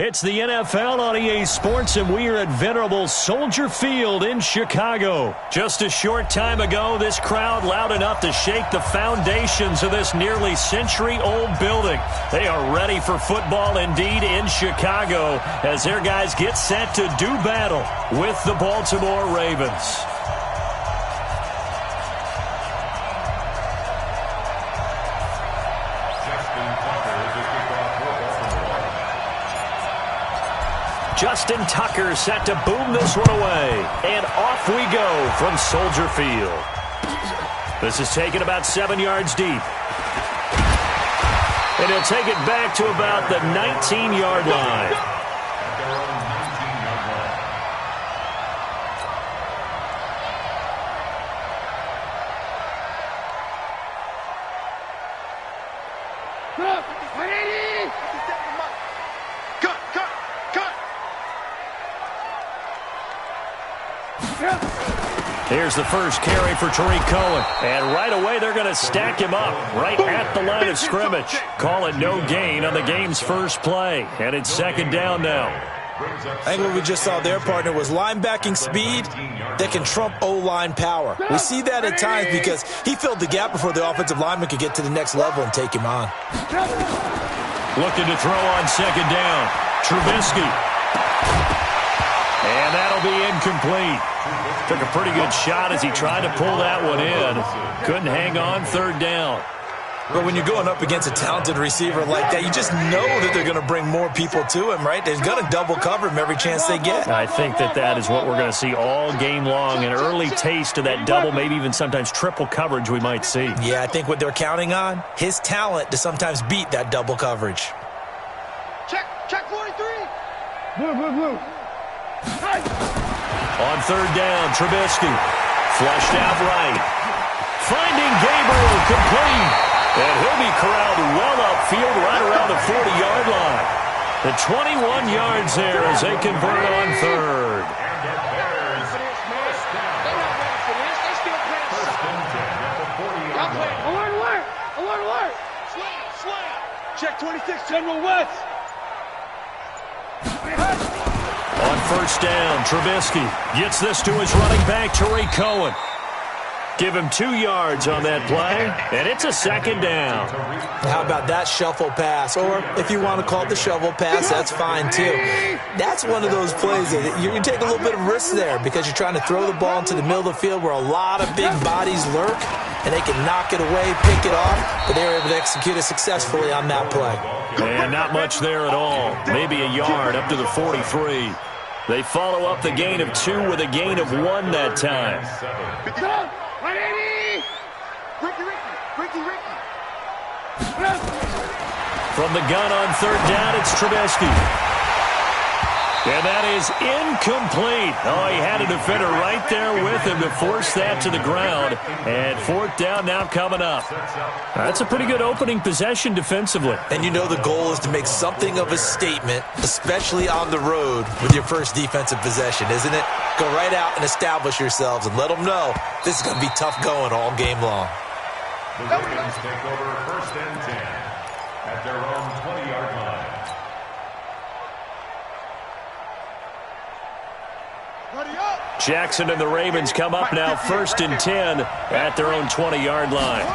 It's the NFL on EA Sports, and we are at venerable Soldier Field in Chicago. Just a short time ago, this crowd loud enough to shake the foundations of this nearly century-old building. They are ready for football indeed in Chicago as their guys get set to do battle with the Baltimore Ravens. Justin Tucker set to boom this one away. And off we go from Soldier Field. This is taken about 7 yards deep. And he'll take it back to about the 19-yard line. Here's the first carry for Tariq Cohen. And right away, they're going to stack him up right at the line of scrimmage. Call it no gain on the game's first play. And it's second down now. I think what we just saw their partner was linebacking speed that can trump O-line power. We see that at times because he filled the gap before the offensive lineman could get to the next level and take him on. Looking to throw on second down. Trubisky. And that'll be incomplete. Took a pretty good shot as he tried to pull that one in. Couldn't hang on third down. But when you're going up against a talented receiver like that, you just know that they're going to bring more people to him, right? They're going to double cover him every chance they get. I think that is what we're going to see all game long. An early taste of that double, maybe even sometimes triple coverage we might see. Yeah, I think what they're counting on, his talent to sometimes beat that double coverage. Check 43. Blue. On third down, Trubisky. Flushed out right. Finding Gabriel complete. And he'll be corralled well upfield right around the 40-yard line. The 21 yards there as they convert on third. Alert. Slam. Check 26, General West. On first down, Trubisky gets this to his running back, Tariq Cohen. Give him 2 yards on that play, and it's a second down. How about that shuffle pass? Or if you want to call it the shovel pass, that's fine too. That's one of those plays that you take a little bit of risk there because you're trying to throw the ball into the middle of the field where a lot of big bodies lurk, and they can knock it away, pick it off, but they were able to execute it successfully on that play. And not much there at all. Maybe a yard up to the 43. They follow up the gain of 2 with a gain of 1 that time. Ricky. From the gun on third down, it's Trubisky. And that is incomplete. Oh, he had a defender right there with him to force that to the ground. And fourth down now coming up. That's a pretty good opening possession defensively. And you know the goal is to make something of a statement, especially on the road with your first defensive possession, isn't it? Go right out and establish yourselves and let them know this is going to be tough going all game long. The Ravens take over first and 10 at their own 20-yard line. Jackson and the Ravens come up now first and 10 at their own 20-yard line.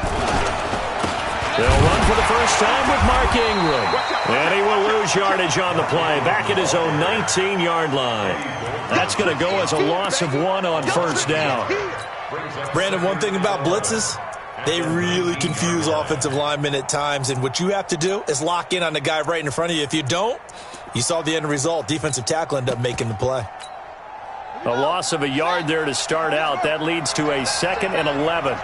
They'll run for the first time with Mark Ingram. And he will lose yardage on the play back at his own 19-yard line. That's going to go as a loss of 1 on first down. Brandon, one thing about blitzes, they really confuse offensive linemen at times, and what you have to do is lock in on the guy right in front of you. If you don't, you saw the end result. Defensive tackle ended up making the play. A loss of a yard there to start out. That leads to a 2nd and 11.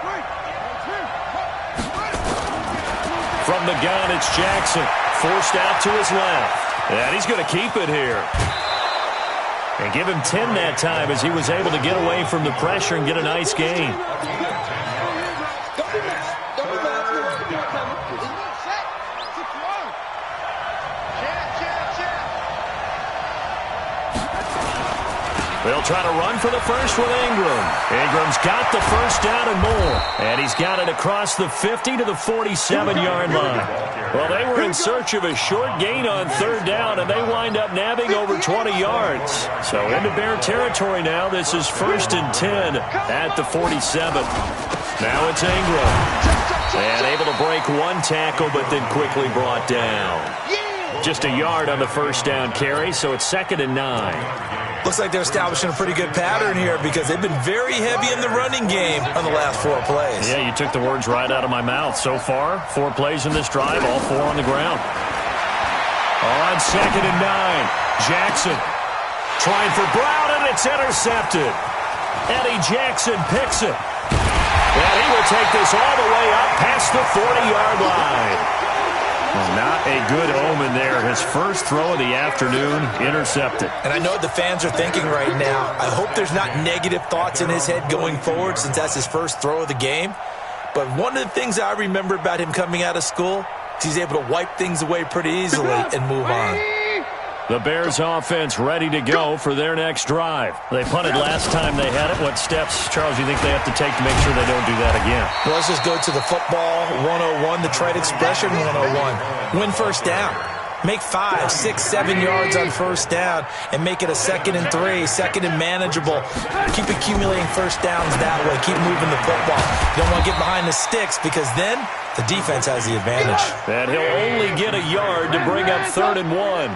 From the gun, it's Jackson. Forced out to his left. And he's going to keep it here. And give him 10 that time as he was able to get away from the pressure and get a nice gain. They'll try to run for the first with Ingram. Ingram's got the first down and more. And he's got it across the 50 to the 47-yard line. Well, they were in search of a short gain on third down, and they wind up nabbing over 20 yards. So into Bear territory now. This is 1st and 10 at the 47. Now it's Ingram. And able to break one tackle, but then quickly brought down. Just a yard on the first down carry, so it's 2nd and 9. Looks like they're establishing a pretty good pattern here because they've been very heavy in the running game on the last 4 plays. Yeah, you took the words right out of my mouth. So far, 4 plays in this drive, all 4 on the ground. On 2nd and 9, Jackson trying for Brown, and it's intercepted. Eddie Jackson picks it. And he will take this all the way up past the 40-yard line. Well, not a good omen there. His first throw of the afternoon intercepted. And I know what the fans are thinking right now. I hope there's not negative thoughts in his head going forward since that's his first throw of the game. But one of the things I remember about him coming out of school is he's able to wipe things away pretty easily and move on. The Bears offense ready to go for their next drive. They punted last time they had it. What steps, Charles, do you think they have to take to make sure they don't do that again? Well, let's just go to the football 101, the trite expression 101. Win first down. Make 5, 6, 7 yards on first down and make it a 2nd and 3, 2nd and manageable. Keep accumulating first downs that way. Keep moving the football. You don't want to get behind the sticks because then the defense has the advantage. And he'll only get a yard to bring up 3rd and 1.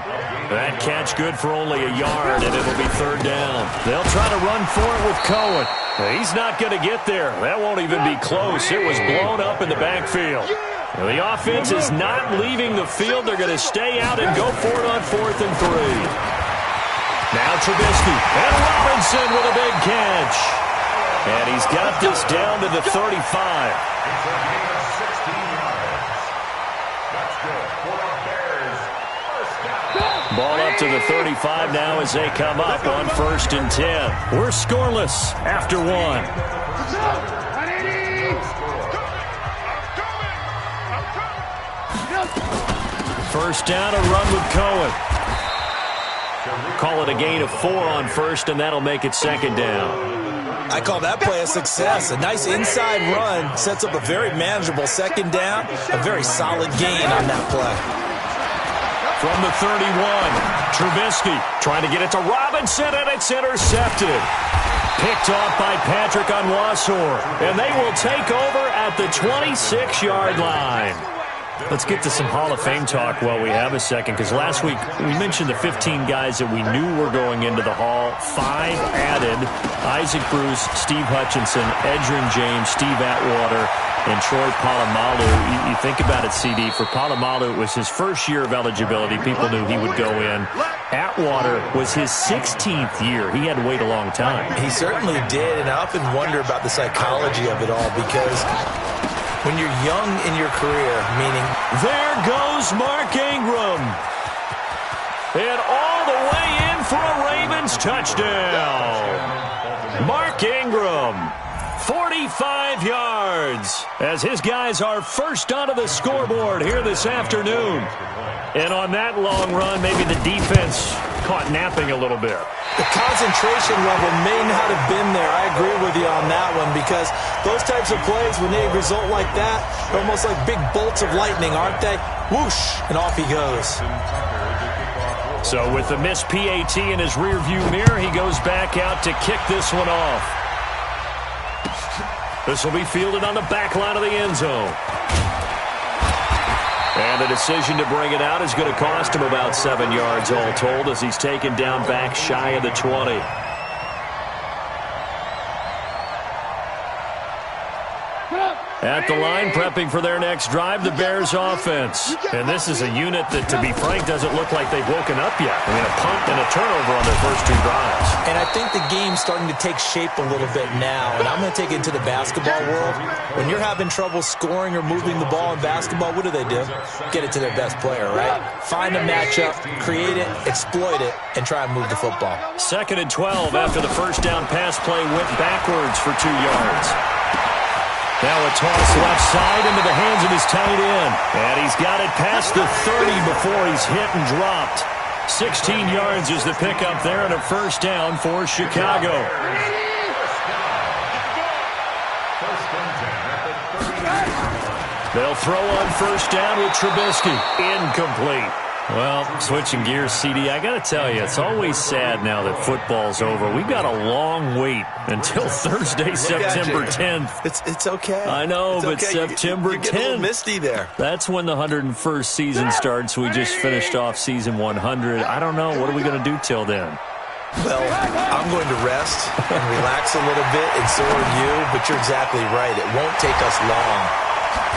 That catch good for only a yard, and it'll be 3rd down. They'll try to run for it with Cohen. He's not going to get there. That won't even be close. It was blown up in the backfield. The offense is not leaving the field. They're going to stay out and go for it on 4th and 3. Now Trubisky and Robinson with a big catch. And he's got this down to the 35. Ball up to the 35 now as they come up on 1st and 10. We're scoreless after 1. First down, a run with Cohen. Call it a gain of 4 on 1st, and that'll make it 2nd down. I call that play a success. A nice inside run sets up a very manageable 2nd down. A very solid gain on that play. From the 31, Trubisky trying to get it to Robinson, and it's intercepted. Picked off by Patrick Onwuasor, and they will take over at the 26-yard line. Let's get to some Hall of Fame talk while we have a second, because last week we mentioned the 15 guys that we knew were going into the Hall. 5 added: Isaac Bruce, Steve Hutchinson, Edgerrin James, Steve Atwater, and Troy Polamalu. You think about it, CD. For Polamalu, it was his first year of eligibility. People knew he would go in. Atwater was his 16th year. He had to wait a long time. He certainly did, and I often wonder about the psychology of it all, because when you're young in your career, meaning... There goes Mark Ingram. And all the way in for a Ravens touchdown. Mark Ingram, 45 yards, as his guys are first onto the scoreboard here this afternoon. And on that long run, maybe the defense caught napping a little bit. The concentration level may not have been there. I agree with you on that one, because those types of plays, when they result like that, they're almost like big bolts of lightning, aren't they? Whoosh, and off he goes. So with the missed PAT in his rearview mirror, he goes back out to kick this one off. This will be fielded on the back line of the end zone. And the decision to bring it out is going to cost him about 7 yards all told, as he's taken down back shy of the 20. At the line, prepping for their next drive, the Bears offense. And this is a unit that, to be frank, doesn't look like they've woken up yet. I mean, a punt and a turnover on their first 2 drives. And I think the game's starting to take shape a little bit now. And I'm going to take it into the basketball world. When you're having trouble scoring or moving the ball in basketball, what do? Get it to their best player, right? Find a matchup, create it, exploit it, and try and move the football. 2nd and 12 after the first down pass play went backwards for 2 yards. Now a toss left side into the hands of his tight end. And he's got it past the 30 before he's hit and dropped. 16 yards is the pickup there and a first down for Chicago. They'll throw on first down with Trubisky. Incomplete. Well, switching gears, CD, I got to tell you, it's always sad now that football's over. We've got a long wait until Thursday, September 10th. It's okay. I know, it's but okay. September 10th. You're getting a little misty there. That's when the 101st season starts. We just finished off season 100. I don't know. What are we going to do till then? Well, I'm going to rest and relax a little bit, and so are you, but you're exactly right. It won't take us long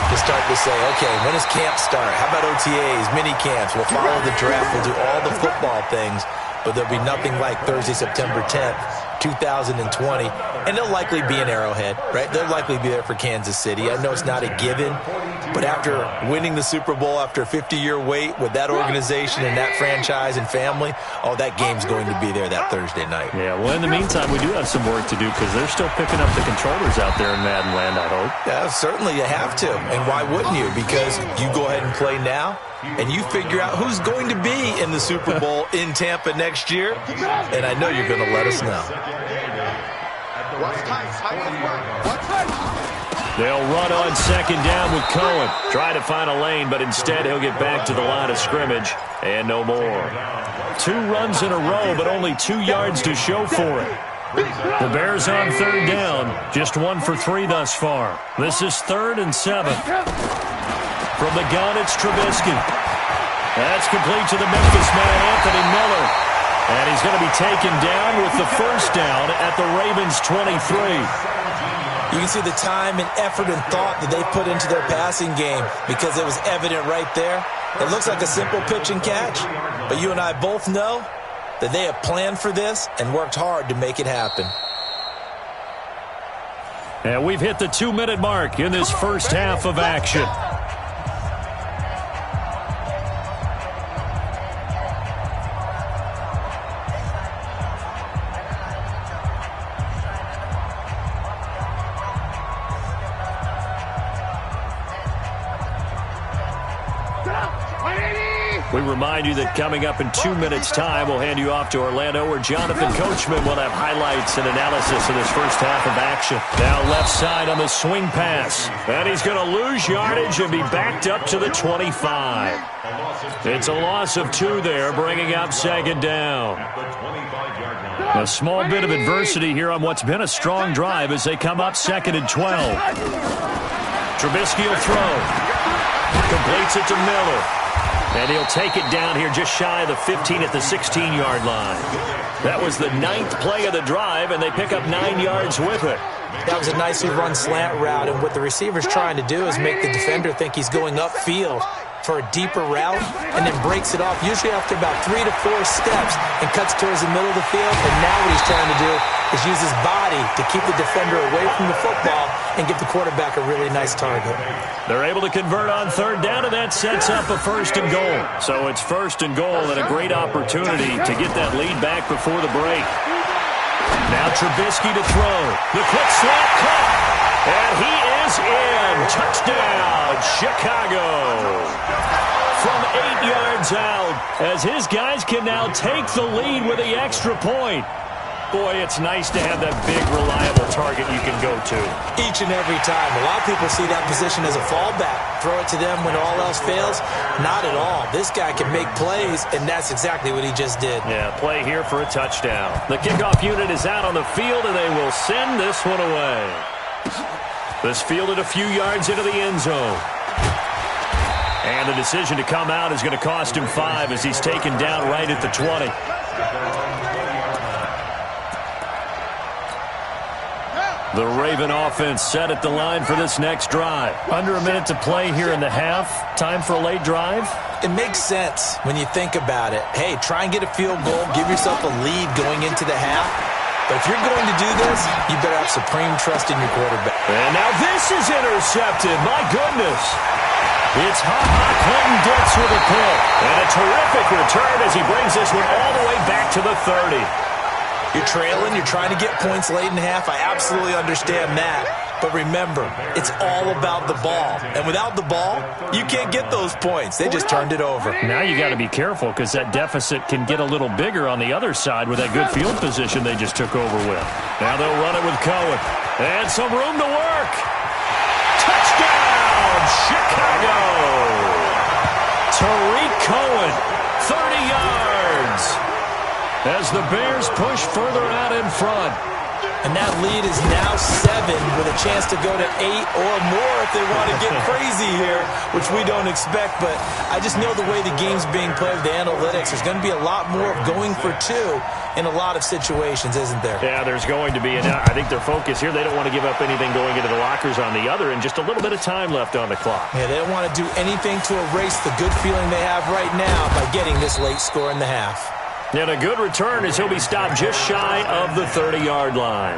to start to say, okay, when does camp start? How about OTAs, mini camps? We'll follow the draft. We'll do all the football things, but there'll be nothing like Thursday, September 10th, 2020. And they'll likely be in Arrowhead, right? They'll likely be there for Kansas City. I know it's not a given, but after winning the Super Bowl, after a 50-year wait with that organization and that franchise and family, oh, that game's going to be there that Thursday night. Yeah, well, in the meantime, we do have some work to do because they're still picking up the controllers out there in Madden Land, I hope. Yeah, certainly you have to. And why wouldn't you? Because you go ahead and play now, and you figure out who's going to be in the Super Bowl in Tampa next year, and I know you're going to let us know. They'll run on second down with Cohen. Try to find a lane, but instead he'll get back to the line of scrimmage, and no more. 2 runs in a row, but only 2 yards to show for it. The Bears on third down, just 1 for 3 thus far. This is 3rd and 7. From the gun, it's Trubisky. That's complete to the Memphis man, Anthony Miller. And he's going to be taken down with the first down at the Ravens' 23. You can see the time and effort and thought that they put into their passing game because it was evident right there. It looks like a simple pitch and catch, but you and I both know that they have planned for this and worked hard to make it happen. And we've hit the 2-minute mark in this first half of action. We remind you that coming up in 2 minutes' time, we'll hand you off to Orlando, where Jonathan Coachman will have highlights and analysis of this first half of action. Now left side on the swing pass. And he's going to lose yardage and be backed up to the 25. It's a loss of 2 there, bringing up second down. A small bit of adversity here on what's been a strong drive as they come up 2nd and 12. Trubisky will throw. Completes it to Miller. And he'll take it down here just shy of the 15 at the 16-yard line. That was the 9th play of the drive, and they pick up 9 yards with it. That was a nicely run slant route, and what the receiver's trying to do is make the defender think he's going upfield for a deeper route, and then breaks it off, usually after about 3 to 4 steps, and cuts towards the middle of the field. And now what he's trying to do is use his body to keep the defender away from the football and give the quarterback a really nice target. They're able to convert on third down, and that sets up a 1st and goal. So it's 1st and goal and a great opportunity to get that lead back before the break. Now Trubisky to throw. The quick slant cut. And he is in. Touchdown, Chicago. From 8 yards out, as his guys can now take the lead with the extra point. Boy, it's nice to have that big, reliable target you can go to. Each and every time. A lot of people see that position as a fallback. Throw it to them when all else fails. Not at all. This guy can make plays, and that's exactly what he just did. Yeah, play here for a touchdown. The kickoff unit is out on the field, and they will send this one away. This fielded a few yards into the end zone. And the decision to come out is going to cost him 5 as he's taken down right at the 20. The Raven offense set at the line for this next drive. Under a minute to play here in the half. Time for a late drive? It makes sense when you think about it. Hey, try and get a field goal. Give yourself a lead going into the half. But if you're going to do this, you better have supreme trust in your quarterback. And now this is intercepted. My goodness. It's Clinton Dix with a pick. And a terrific return as he brings this one all the way back to the 30. You're trailing. You're trying to get points late in half. I absolutely understand that. But remember, it's all about the ball. And without the ball, you can't get those points. They just turned it over. Now you got to be careful because that deficit can get a little bigger on the other side with that good field position they just took over with. Now they'll run it with Cohen. And some room to work. Touchdown, Chicago! Tariq Cohen, 30 yards. As the Bears push further out in front. And that lead is now 7 with a chance to go to 8 or more if they want to get crazy here, which we don't expect. But I just know the way the game's being played with the analytics, there's going to be a lot more of going for 2 in a lot of situations, isn't there? Yeah, there's going to be. And I think their focus here, they don't want to give up anything going into the lockers on the other, and just a little bit of time left on the clock. Yeah, they don't want to do anything to erase the good feeling they have right now by getting this late score in the half. And a good return as he'll be stopped just shy of the 30-yard line.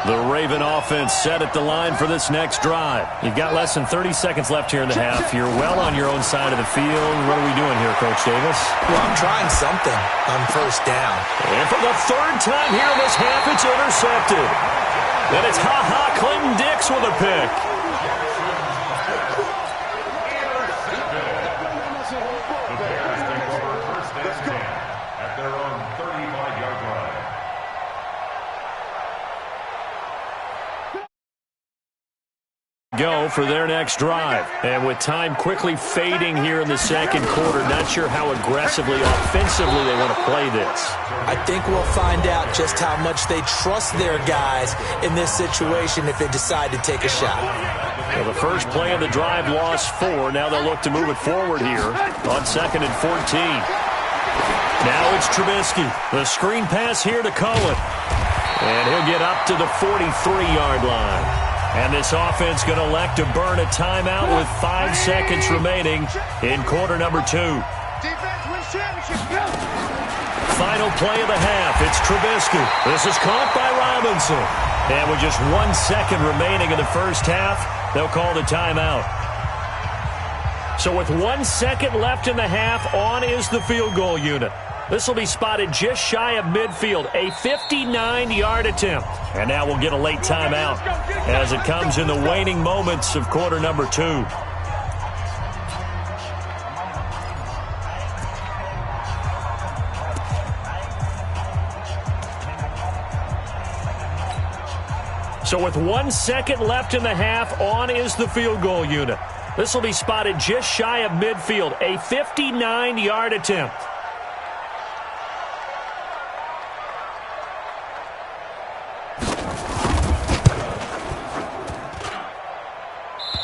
The Raven offense set at the line for this next drive. You've got less than 30 seconds left here in the half. You're well on your own side of the field. What are we doing here, Coach Davis? Well, I'm trying something on first down. And for the 3rd time here in this half, it's intercepted. And it's Clinton Dix with a pick. Go for their next drive. And with time quickly fading here in the second quarter, not sure how aggressively, offensively they want to play this. I think we'll find out just how much they trust their guys in this situation if they decide to take a shot. Well, the first play of the drive lost 4. Now they'll look to move it forward here on 2nd and 14. Now it's Trubisky. The screen pass here to Cohen. And he'll get up to the 43-yard line. And this offense going to elect to burn a timeout with 5 seconds remaining in quarter number 2. Final play of the half. It's Trubisky. This is caught by Robinson. And with just 1 second remaining in the first half, they'll call the timeout. So with 1 second left in the half, on is the field goal unit. This will be spotted just shy of midfield, a 59-yard attempt. And now we'll get a late timeout as it comes in the waning moments of quarter number 2. So with 1 second left in the half, on is the field goal unit. This will be spotted just shy of midfield, a 59-yard attempt.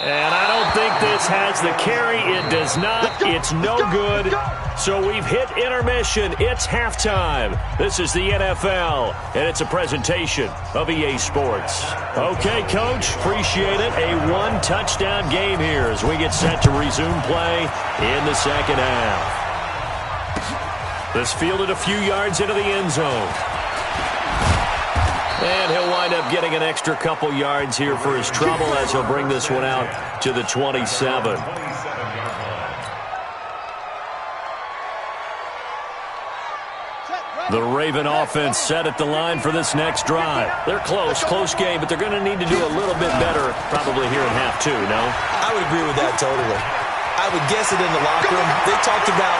And I don't think this has the carry. It does not. It's no good. So we've hit intermission. It's halftime. This is the NFL, and it's a presentation of EA Sports. Okay, Coach, appreciate it. A 1-touchdown game here as we get set to resume play in the second half. This fielded a few yards into the end zone. And he'll wind up getting an extra couple yards here for his trouble as he'll bring this one out to the 27. The Raven offense set at the line for this next drive. They're close game, but they're going to need to do a little bit better probably here in half 2, no? I would agree with that totally. I would guess it in the locker room. They talked about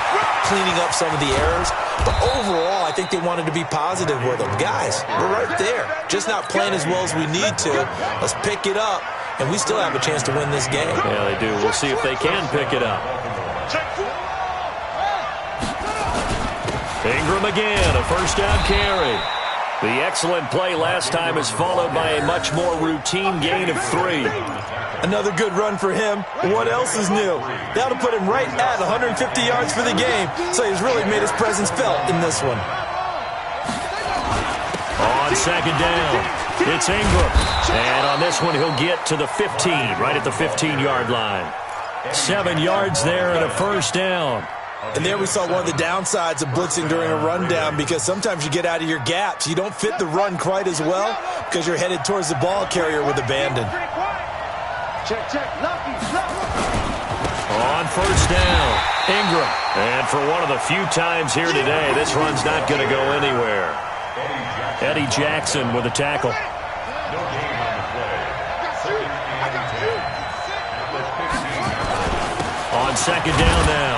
cleaning up some of the errors, but overall, I think they wanted to be positive with them. Guys, we're right there. Just not playing as well as we need to. Let's pick it up, and we still have a chance to win this game. Yeah, they do. We'll see if they can pick it up. Ingram again, a first down carry. The excellent play last time is followed by a much more routine gain of 3. Another good run for him. What else is new? That'll put him right at 150 yards for the game, so he's really made his presence felt in this one. On second down, it's Ingram. And on this one, he'll get to the 15, right at the 15-yard line. 7 yards there and a first down. And there we saw one of the downsides of blitzing during a rundown, because sometimes you get out of your gaps. You don't fit the run quite as well because you're headed towards the ball carrier with abandon. On first down, Ingram. And for one of the few times here today, this run's not going to go anywhere. Eddie Jackson with a tackle. No game on the play. Second and 10. On second down now,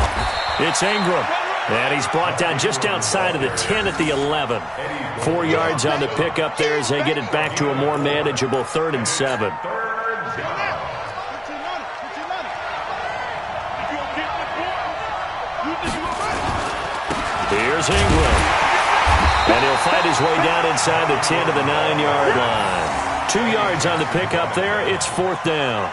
it's Ingram. And he's brought down just outside of the 10 at the 11. 4 yards on the pickup there as they get it back to a more manageable 3rd and 7. Here's Ingram. And he'll fight his way down inside the 10 to the 9-yard line. 2 yards on the pickup there. It's 4th down.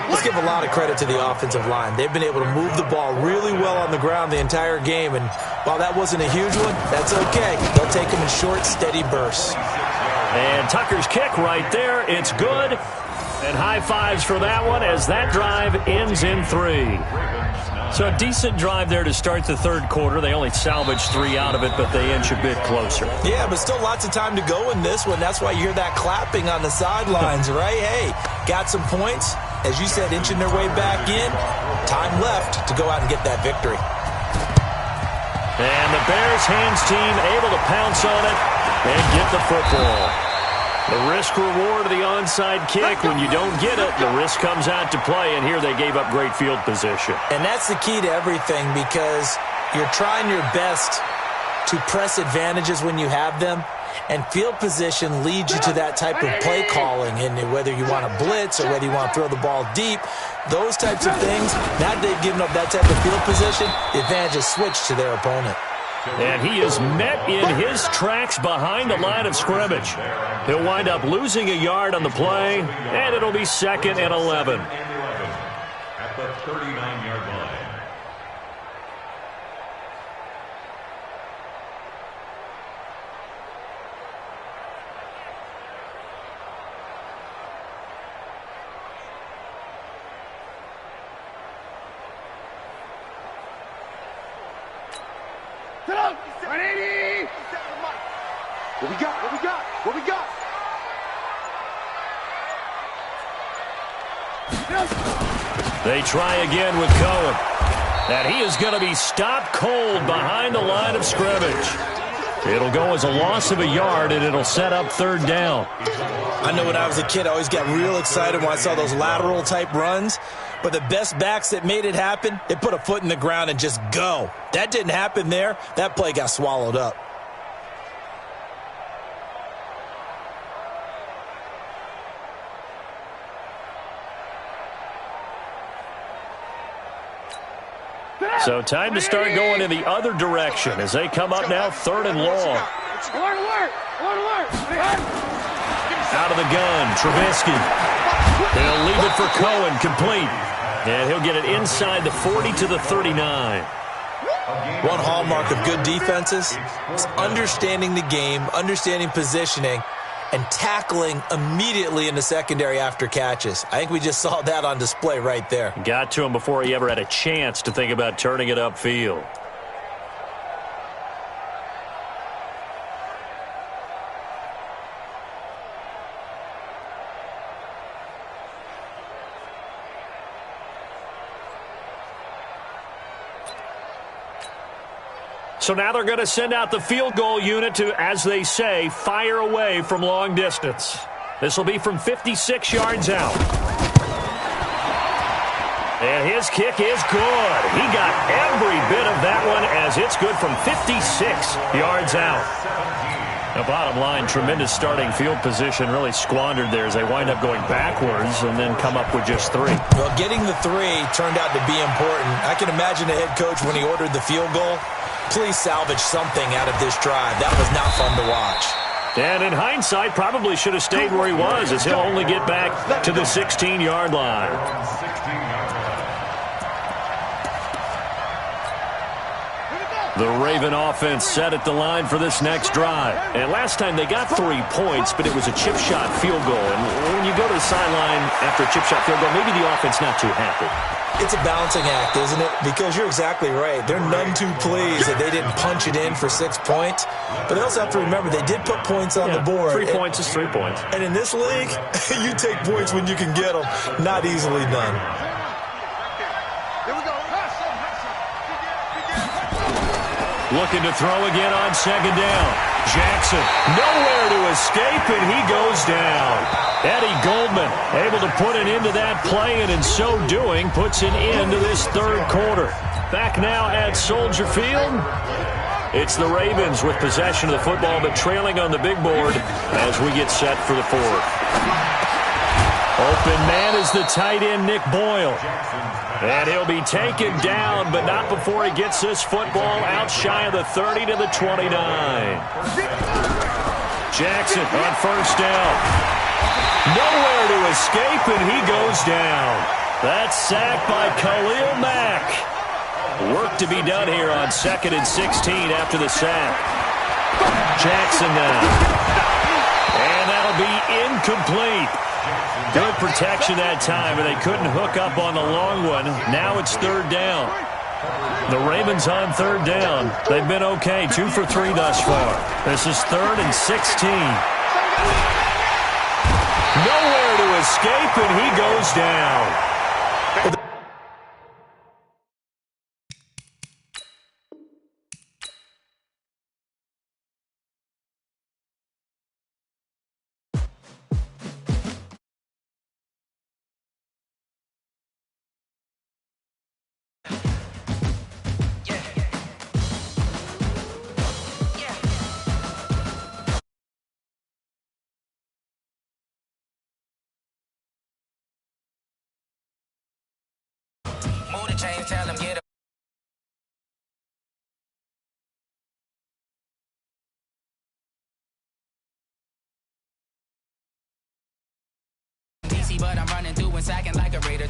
Let's give a lot of credit to the offensive line. They've been able to move the ball really well on the ground the entire game. And while that wasn't a huge one, that's okay. They'll take them in short, steady bursts. And Tucker's kick right there. It's good. And high fives for that one as that drive ends in 3. So a decent drive there to start the 3rd quarter. They only salvaged 3 out of it, but they inch a bit closer. Yeah, but still lots of time to go in this one. That's why you hear that clapping on the sidelines, right? Hey, got some points. As you said, inching their way back in. Time left to go out and get that victory. And the Bears hands team able to pounce on it and get the football. The risk-reward of the onside kick, when you don't get it, the risk comes out to play, and here they gave up great field position. And that's the key to everything, because you're trying your best to press advantages when you have them, and field position leads you to that type of play calling, and whether you want to blitz or whether you want to throw the ball deep, those types of things, now that they've given up that type of field position, the advantage is switched to their opponent. And he is met in his tracks behind the line of scrimmage. He'll wind up losing a yard on the play, and it'll be 2nd and 11. At the 39-yard line. Sit up! 180! What we got? What we got? What we got? They try again with Cohen. And he is going to be stopped cold behind the line of scrimmage. It'll go as a loss of a yard, and it'll set up 3rd down. I know when I was a kid, I always got real excited when I saw those lateral-type runs. But the best backs that made it happen, they put a foot in the ground and just go. That didn't happen there. That play got swallowed up. So time to start going in the other direction as they come up now 3rd and long. Alert! Out of the gun, Trubisky. They'll leave it for Cohen, complete. And he'll get it inside the 40 to the 39. One hallmark of good defenses is understanding the game, understanding positioning, and tackling immediately in the secondary after catches. I think we just saw that on display right there. Got to him before he ever had a chance to think about turning it upfield. So now they're going to send out the field goal unit to, as they say, fire away from long distance. This will be from 56 yards out. And his kick is good. He got every bit of that one as it's good from 56 yards out. The bottom line, tremendous starting field position, really squandered there as they wind up going backwards and then come up with just 3. Well, getting the 3 turned out to be important. I can imagine the head coach when he ordered the field goal. Please salvage something out of this drive. That was not fun to watch. And in hindsight, probably should have stayed where he was as he'll only get back to the 16-yard line. The Raven offense set at the line for this next drive. And last time they got 3 points, but it was a chip shot field goal. And when you go to the sideline after a chip shot field goal, maybe the offense not too happy. It's a balancing act, isn't it? Because you're exactly right. They're none too pleased that they didn't punch it in for 6 points. But they also have to remember they did put points on the board. 3 points is 3 points. And in this league, you take points when you can get them. Not easily done. Looking to throw again on second down. Jackson, nowhere to escape, and he goes down. Eddie Goldman able to put an end to that play, and in so doing, puts an end to this third quarter. Back now at Soldier Field. It's the Ravens with possession of the football, but trailing on the big board as we get set for the fourth. Open man is the tight end, Nick Boyle. And he'll be taken down, but not before he gets this football out shy of the 30 to the 29. Jackson on first down. Nowhere to escape, and he goes down. That's sacked by Khalil Mack. Work to be done here on 2nd and 16 after the sack. Jackson now. And that'll be incomplete. Good protection that time, but they couldn't hook up on the long one. Now it's third down. The Ravens on third down. They've been okay, 2 for 3 thus far. This is 3rd and 16. Nowhere to escape, and he goes down. Tell them get up. DC, but I'm running through and sacking like a Raider.